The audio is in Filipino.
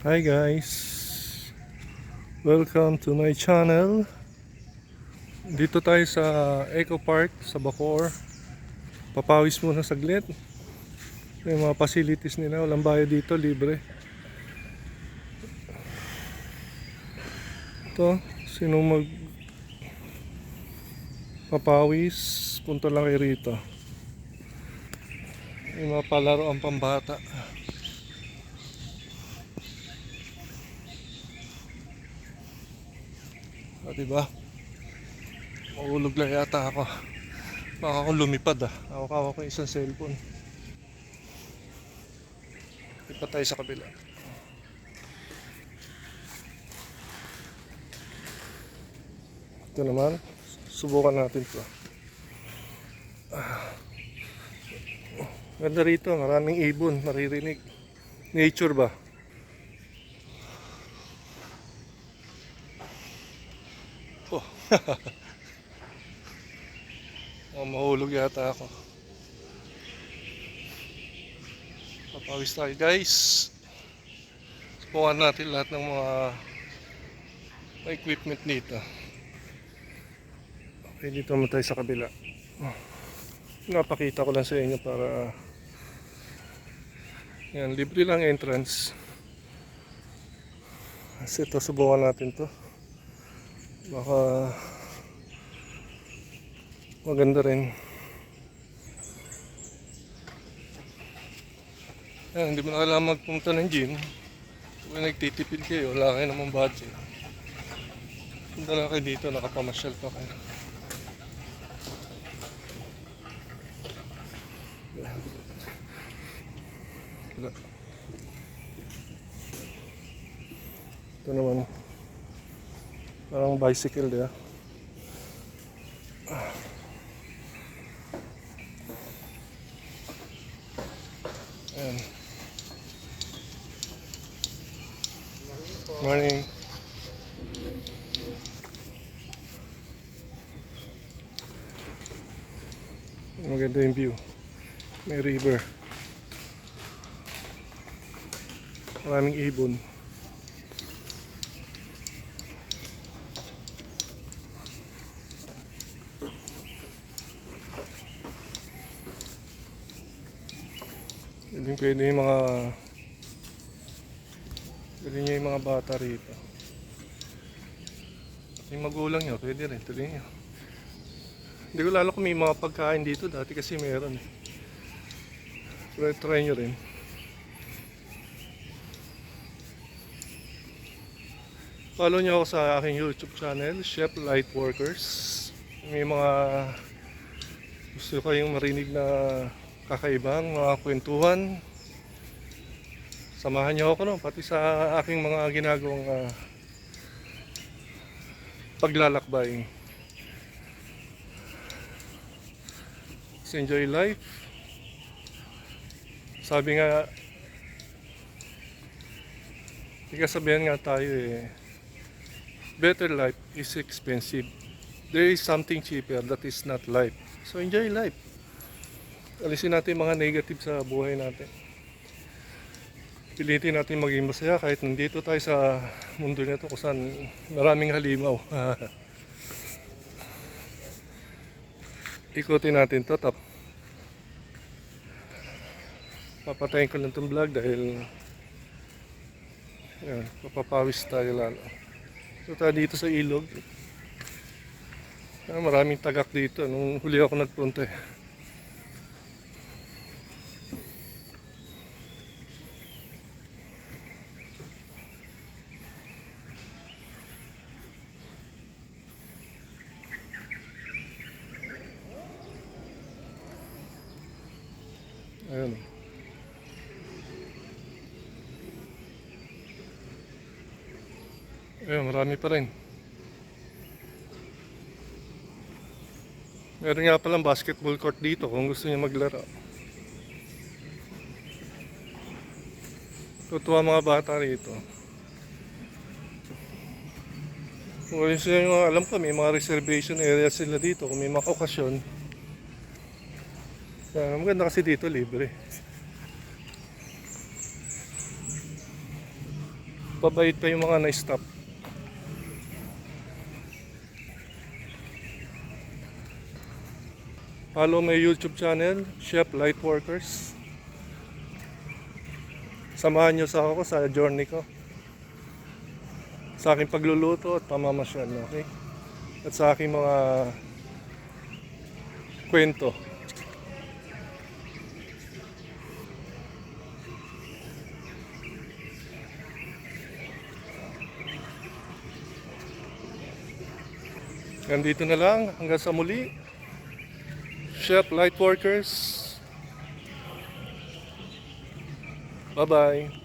Hi guys, welcome to my channel. Dito tayo sa Eco Park sa Bacoor. Papawis muna saglit. Yung mga facilities nila, walang bayad dito, libre. Ito, sino mag papawis, punta lang kayo rito. Yung mga palaroan pambata. Diba? Mahulog lang yata ako. Baka akong lumipad Hawak-hawak ko yung isang cellphone. Lipat tayo sa kabila. Ito naman, subukan natin to. Ganda rito, maraming ibon, maririnig. Nature ba? Oh. Mahulog yata ako. Papawis tayo guys. Subukan natin lahat ng mga equipment dito. Okay, dito naman tayo sa kabila. Napakita ko lang sa inyo para yan, libre lang entrance. Kasi ito, subukan natin to. Baka maganda rin. Yan, hindi mo na kailangan magpunta ng gym. Kung nagtitipid kayo, wala kayo namang budget. Punta lang kayo dito, nakapamasyal pa kayo. Ito naman, parang bicycle dia. Ayan. Morning. Maganda yung view. May river. Maraming ibon. Pwede yung mga bata rito. Yung magulang nyo, pwede rin. Tuloy nyo. Hindi ko lalo kung may mga pagkain dito. Dati kasi meron try nyo rin. Follow nyo ako sa aking YouTube channel, Chef Lightworkers. May mga gusto kayong marinig na kakaibang mga kwentuhan. Samahan nyo ako pati sa aking mga ginagawang paglalakbay. Let's enjoy life. Sabi nga, ikasabihan nga tayo better life is expensive. There is something cheaper that is not life. So enjoy life. Alisin natin mga negative sa buhay natin. Pilitin natin maging masaya kahit nandito tayo sa mundo nito kung saan maraming halimaw. Ikutin natin to. Papatayin ko lang itong vlog dahil yan, papapawis tayo lalo. So tayo dito sa ilog. Maraming tagak dito nung huli ako nagpunta Ayun. Ayun, marami pa rin. Meron nga palang basketball court dito kung gusto niya maglaro. Tutuwa mga bata rito. Kung alam ko, may mga reservation area sila dito kung may mga okasyon. Maganda kasi dito, libre. Mabait pa yung mga na-stop. Follow my YouTube channel, Chef Lightworkers. Samahan nyo sa ako sa journey ko. Sa aking pagluluto at pamamasyal, okay? At sa aking mga kwento. Nandito na lang, hanggang sa muli. Chef Lightworkers. Bye-bye.